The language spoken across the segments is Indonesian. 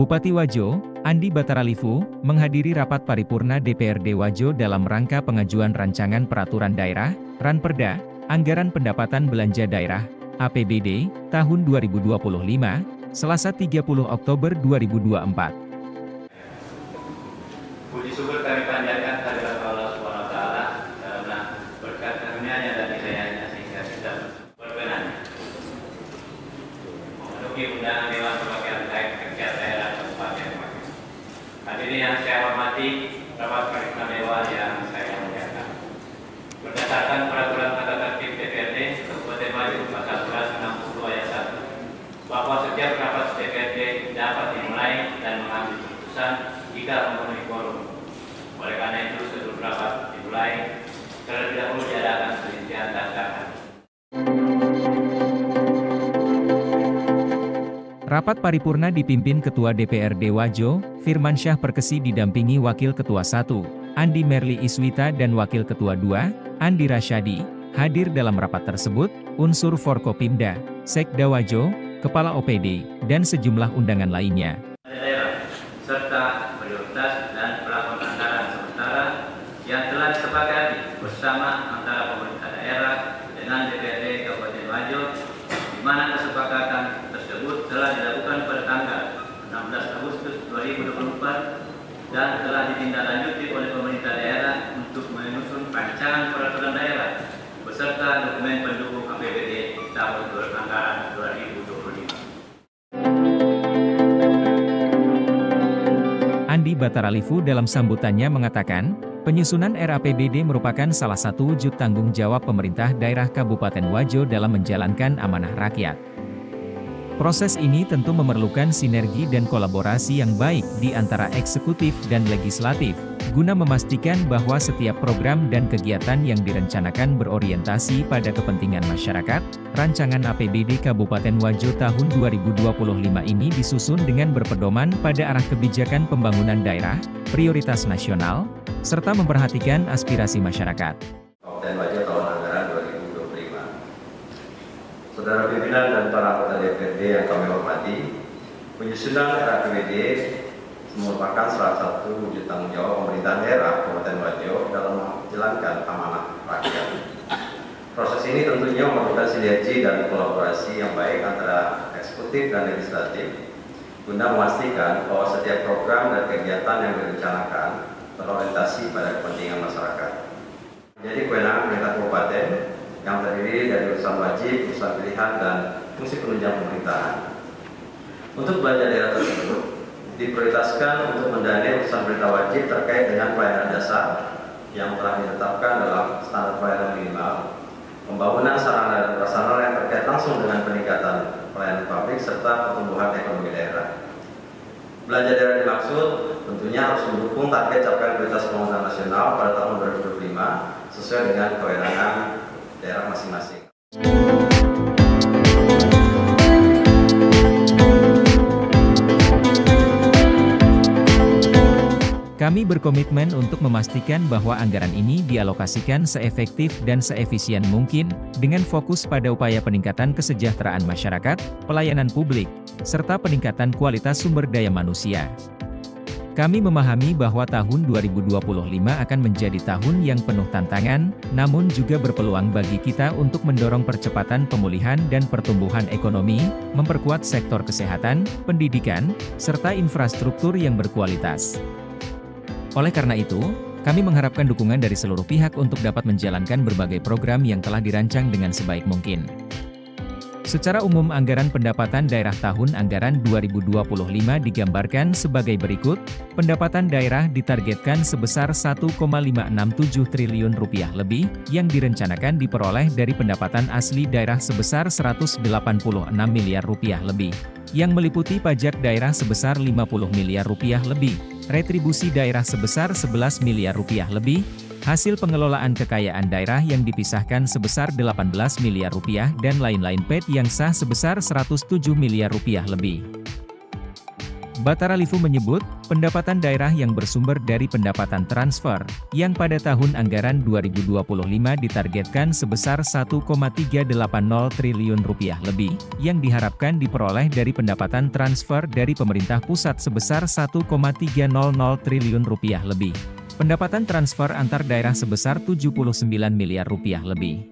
Bupati Wajo, Andi Bataralivu, menghadiri rapat paripurna DPRD Wajo dalam rangka pengajuan rancangan peraturan daerah, Ranperda, Anggaran Pendapatan Belanja Daerah, APBD, tahun 2025, Selasa 30 Oktober 2024. Puji syukur kami panjatkan kehadirat Allah SWT karena berkat karunia-Nya dan hidayah-Nya sehingga kita berkenan memenuhi undangan Dewan Perwakilan Rakyat Kerja Daerah Kabupaten Wajo. Hadirin yang saya hormati, rapat paripurna Dewan yang saya muliakan. Berdasarkan peraturan tata tertib DPRD Kabupaten Wajo pasal 160 ayat 1, bahwa setiap rapat DPRD dapat dimulai dan mengambil keputusan jika memenuhi quorum. Oleh karena itu, sebelum rapat dimulai, terlebih dahulu diadakan perincian daftar. Rapat paripurna dipimpin Ketua DPRD Wajo, Firmansyah Perkesi didampingi Wakil Ketua 1, Andi Merli Iswita dan Wakil Ketua 2, Andi Rasyadi. Hadir dalam rapat tersebut, unsur Forkopimda, Sekda Wajo, Kepala OPD, dan sejumlah undangan lainnya. Serta prioritas dan pelakon anggaran sementara yang telah disepakati bersama antara pemerintah daerah dengan DPRD Kabupaten Wajo, di mana kesepakatan tersebut telah dilakukan pada tanggal 16 Agustus 2024 dan telah ditindaklanjuti oleh pemerintah daerah untuk menyusun rancangan peraturan daerah beserta dokumen pendukung APBD tahun anggaran 2025. Andi Bataralivu dalam sambutannya mengatakan, penyusunan RAPBD merupakan salah satu wujud tanggung jawab pemerintah daerah Kabupaten Wajo dalam menjalankan amanah rakyat. Proses ini tentu memerlukan sinergi dan kolaborasi yang baik di antara eksekutif dan legislatif, guna memastikan bahwa setiap program dan kegiatan yang direncanakan berorientasi pada kepentingan masyarakat. Rancangan APBD Kabupaten Wajo tahun 2025 ini disusun dengan berpedoman pada arah kebijakan pembangunan daerah, prioritas nasional, serta memperhatikan aspirasi masyarakat. Kabupaten Wajo tahun anggaran 2025. Saudara pimpinan dan para anggota DPRD yang kami hormati, penyusunan RAPBD merupakan salah satu wujud tanggung jawab pemerintah daerah Kabupaten Wajo dalam menjalankan amanah rakyat. Proses ini tentunya memerlukan sinergi dan kolaborasi yang baik antara eksekutif dan legislatif, guna memastikan bahwa setiap program dan kegiatan yang direncanakan berorientasi pada kepentingan masyarakat. Jadi kewenangan pemerintah kabupaten yang terdiri dari urusan wajib, urusan pilihan, dan fungsi penunjang pemerintahan. Untuk belanja daerah tersebut diprioritaskan untuk mendanai urusan perintah wajib terkait dengan pelayanan dasar yang telah ditetapkan dalam standar pelayanan minimal, pembangunan sarana dan prasarana yang terkait langsung dengan peningkatan pelayanan publik serta pertumbuhan ekonomi daerah. Belanja daerah dimaksud tentunya harus mendukung target capaian prioritas pembangunan nasional pada tahun 2025 sesuai dengan kewenangan daerah masing-masing. Kami berkomitmen untuk memastikan bahwa anggaran ini dialokasikan seefektif dan seefisien mungkin, dengan fokus pada upaya peningkatan kesejahteraan masyarakat, pelayanan publik, serta peningkatan kualitas sumber daya manusia. Kami memahami bahwa tahun 2025 akan menjadi tahun yang penuh tantangan, namun juga berpeluang bagi kita untuk mendorong percepatan pemulihan dan pertumbuhan ekonomi, memperkuat sektor kesehatan, pendidikan, serta infrastruktur yang berkualitas. Oleh karena itu, kami mengharapkan dukungan dari seluruh pihak untuk dapat menjalankan berbagai program yang telah dirancang dengan sebaik mungkin. Secara umum anggaran pendapatan daerah tahun anggaran 2025 digambarkan sebagai berikut. Pendapatan daerah ditargetkan sebesar Rp1,567 triliun lebih, yang direncanakan diperoleh dari pendapatan asli daerah sebesar Rp186 miliar lebih, yang meliputi pajak daerah sebesar Rp50 miliar lebih, retribusi daerah sebesar Rp11 miliar lebih, hasil pengelolaan kekayaan daerah yang dipisahkan sebesar Rp18 miliar dan lain-lain PET yang sah sebesar Rp107 miliar lebih. Batara Livu menyebut, pendapatan daerah yang bersumber dari pendapatan transfer, yang pada tahun anggaran 2025 ditargetkan sebesar 1,380 triliun rupiah lebih, yang diharapkan diperoleh dari pendapatan transfer dari pemerintah pusat sebesar 1,300 triliun rupiah lebih. Pendapatan transfer antar daerah sebesar 79 miliar rupiah lebih.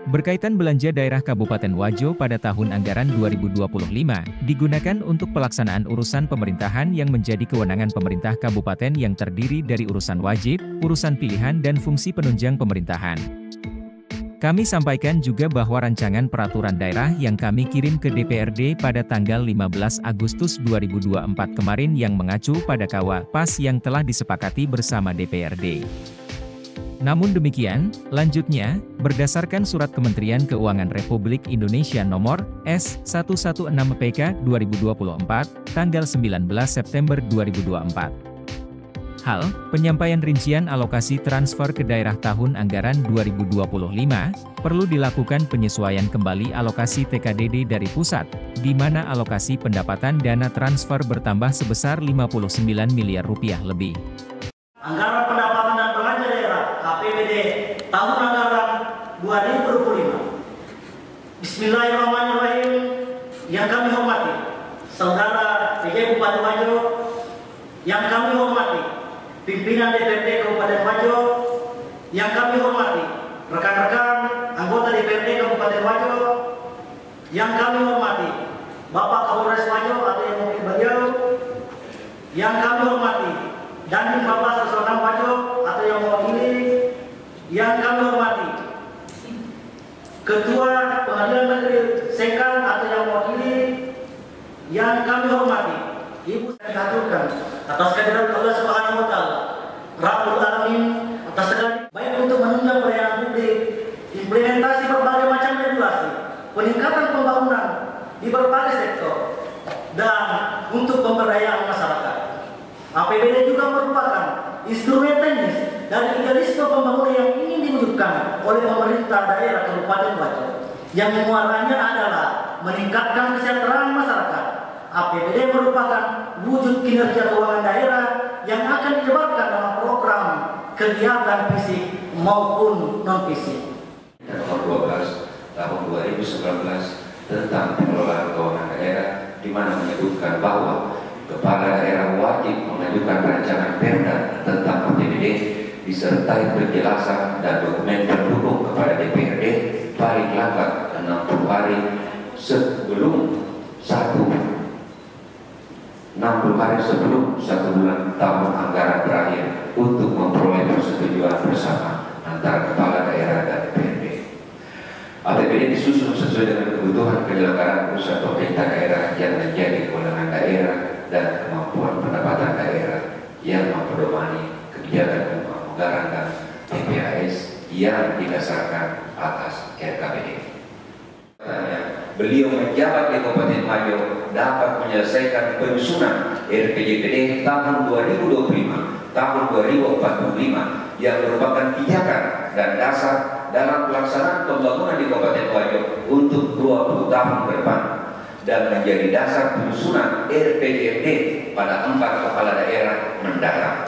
Berkaitan belanja daerah Kabupaten Wajo pada tahun anggaran 2025, digunakan untuk pelaksanaan urusan pemerintahan yang menjadi kewenangan pemerintah kabupaten yang terdiri dari urusan wajib, urusan pilihan dan fungsi penunjang pemerintahan. Kami sampaikan juga bahwa rancangan peraturan daerah yang kami kirim ke DPRD pada tanggal 15 Agustus 2024 kemarin yang mengacu pada KUHP yang telah disepakati bersama DPRD. Namun demikian, lanjutnya, berdasarkan Surat Kementerian Keuangan Republik Indonesia Nomor S116/PK 2024, tanggal 19 September 2024. Hal, penyampaian rincian alokasi transfer ke daerah tahun anggaran 2025, perlu dilakukan penyesuaian kembali alokasi TKDD dari pusat, di mana alokasi pendapatan dana transfer bertambah sebesar 59 miliar rupiah lebih. Anggaran pendapatan dan belanja daerah APBD tahun anggaran 2025. Bismillahirrahmanirrahim. Yang kami hormati Saudara PJ Bupati Wajo, yang kami hormati pimpinan DPRD Kabupaten Wajo, yang kami hormati rekan-rekan anggota DPRD Kabupaten Wajo, yang kami hormati Bapak Kapolres Wajo atau yang mewakili beliau, yang kami hormati Dandim Bapak Sesonam Wajo atau yang mewakili, yang kami hormati Ketua Pengadilan Negeri Sengkang atau yang mewakili, yang kami hormati Ibu Senaturkan atas kehadiran Allah Subhanahu wa Ta'ala, Rabbul Alamin, atas segala baik untuk menunjang pelayanan publik, implementasi berbagai macam regulasi, peningkatan pembangunan di berbagai sektor, dan untuk pemberdayaan masyarakat. APBD juga merupakan instrumen teknis dari idealisme pembangunan yang ingin diwujudkan oleh pemerintah daerah Kabupaten Wajo, yang muaranya adalah meningkatkan kesejahteraan masyarakat. APBD merupakan wujud kinerja keuangan daerah yang akan dijabarkan dalam program kegiatan fisik maupun non-fisik. Nomor 12 tahun 2019 tentang pengelolaan keuangan daerah, di mana menyebutkan bahwa Kepala Daerah wajib mengajukan rancangan Perda tentang APBD disertai penjelasan dan dokumen pendukung kepada DPRD paling lambat 60 hari sebelum 1 bulan tahun anggaran berakhir untuk memperoleh persetujuan bersama antara Kepala Daerah dan DPRD. APBD disusun sesuai dengan kebutuhan penyelenggaraan usaha pemerintah daerah yang menjadi kewenangan daerah dan kemampuan pendapatan daerah yang mempedomani kebijakan anggaran dan PPAS yang didasarkan atas RKPD. Beliau menjabat di Kabupaten Wajo dapat menyelesaikan penyusunan RPJPD tahun 2025, tahun 2045 yang merupakan pijakan dan dasar dalam pelaksanaan pembangunan di Kabupaten Wajo untuk 20 tahun ke depan, dan menjadi dasar penyusunan RPJMD pada 4 kepala daerah mendatang.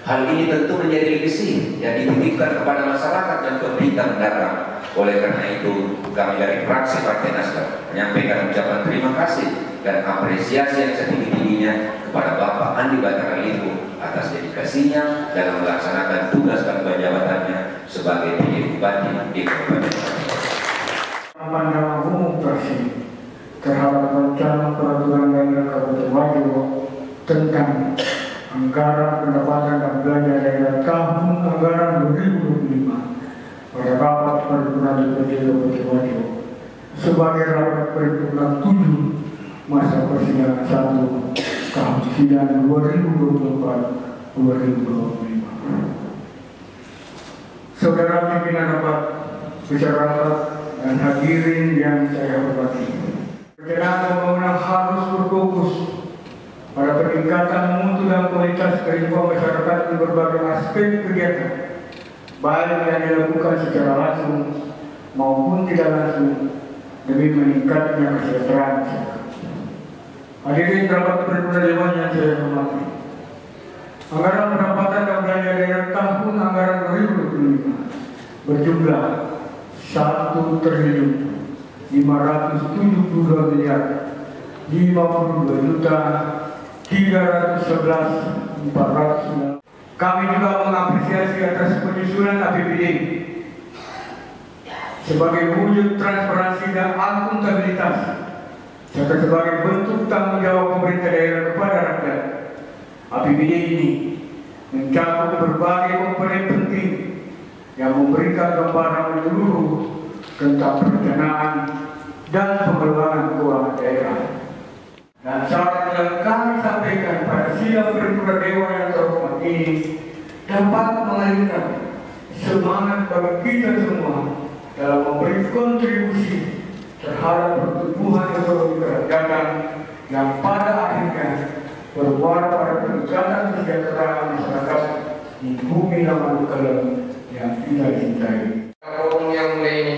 Hal ini tentu menjadi legasi yang dititipkan kepada masyarakat dan pemerintah mendatang. Oleh karena itu, kami dari fraksi Partai Nasdem menyampaikan ucapan terima kasih dan apresiasi yang setinggi-tingginya kepada Bapak Andi Batara Livu atas dedikasinya dalam melaksanakan tugas dan jabatannya sebagai PJ Bupati di Kabupaten Wajo. Pandangan umum Presiden terhadap rencana peraturan daerah Kabupaten Wajo tentang anggaran pendapatan dan belanja daerah tahun anggaran 2025 pada rapat paripurna DPRD Kabupaten Wajo sebagai rapat paripurna 7 masa persidangan 1 tahun sidang 2024-2025. Saudara pimpinan rapat, masyarakat dan hadirin yang saya hormati, perencanaan pembangunan harus berfokus pada peningkatan mutu dan kualitas kehidupan masyarakat di berbagai aspek kegiatan, baik yang dilakukan secara langsung maupun tidak langsung, demi meningkatnya kesejahteraan masyarakat. Hadirin rapat paripurna Dewan yang saya hormati. Anggaran pendapatan dan belanja daerah tahun anggaran 2025 berjumlah 1.552.311.409. Kami juga mengapresiasi atas penyusunan APBD sebagai wujud transparansi dan akuntabilitas serta sebagai bentuk tanggung jawab pemerintah daerah kepada rakyat. APBD ini mencakup berbagai komponen penting yang memberikan gambaran menyeluruh tentang perencanaan dan pengelolaan keuangan daerah. Dan syarat yang kami sampaikan pada sidang paripurna Dewan yang terhormat ini dapat mengalirkan semangat bagi kita semua dalam memberi kontribusi terhadap pertumbuhan ekonomi kerakyatan yang pada akhirnya bermuara pada peningkatan kesejahteraan masyarakat di bumi Lamanukalam yang kita cintai. Forum yang mulia ini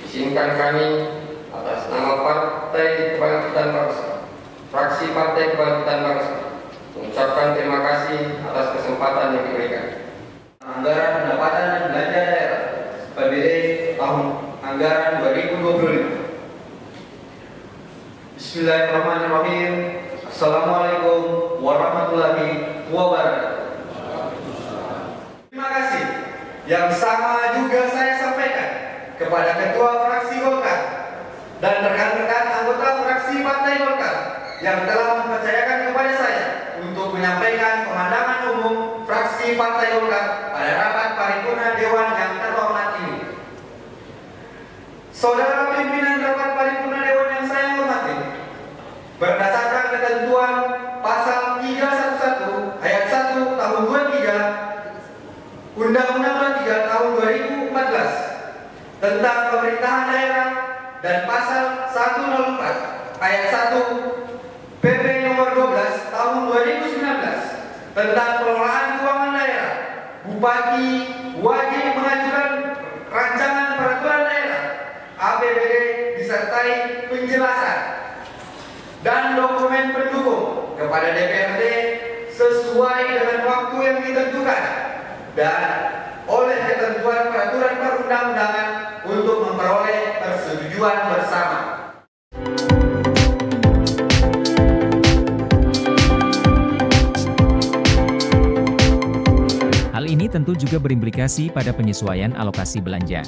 izinkan kami atas nama Partai Kebangkitan Bangsa, fraksi Partai Kebangkitan Bangsa, mengucapkan terima kasih atas kesempatan yang diberikan. Anggaran pendapatan dan belanja daerah APBD tahun anggaran 2025. Bismillahirrahmanirrahim. Assalamualaikum warahmatullahi wabarakatuh. Terima kasih yang sama juga saya sampaikan kepada Ketua Fraksi Golkar dan rekan-rekan anggota fraksi Partai Golkar yang telah mempercayakan kepada saya untuk menyampaikan pemandangan umum fraksi Partai Golkar pada rapat paripurna Dewan yang terhormat ini. Saudara pimpinan rapat paripurna Dewan yang saya hormati, berdasarkan ketentuan pasal 311 ayat 1 tahun 23 Undang-Undang 23 tahun 2014 tentang pemerintahan daerah dan pasal 104 ayat 1 PP nomor 12 tahun 2019 tentang pengelolaan keuangan daerah, Bupati wajib mengajukan rancangan peraturan daerah APBD disertai penjelasan dan dokumen pendukung kepada DPRD sesuai dengan waktu yang ditentukan dan oleh ketentuan peraturan perundang-undangan untuk memperoleh persetujuan bersama. Hal ini tentu juga berimplikasi pada penyesuaian alokasi belanja.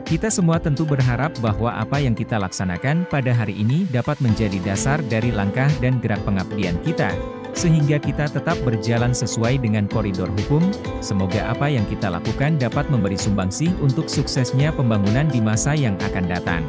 Kita semua tentu berharap bahwa apa yang kita laksanakan pada hari ini dapat menjadi dasar dari langkah dan gerak pengabdian kita, sehingga kita tetap berjalan sesuai dengan koridor hukum. Semoga apa yang kita lakukan dapat memberi sumbangsih untuk suksesnya pembangunan di masa yang akan datang.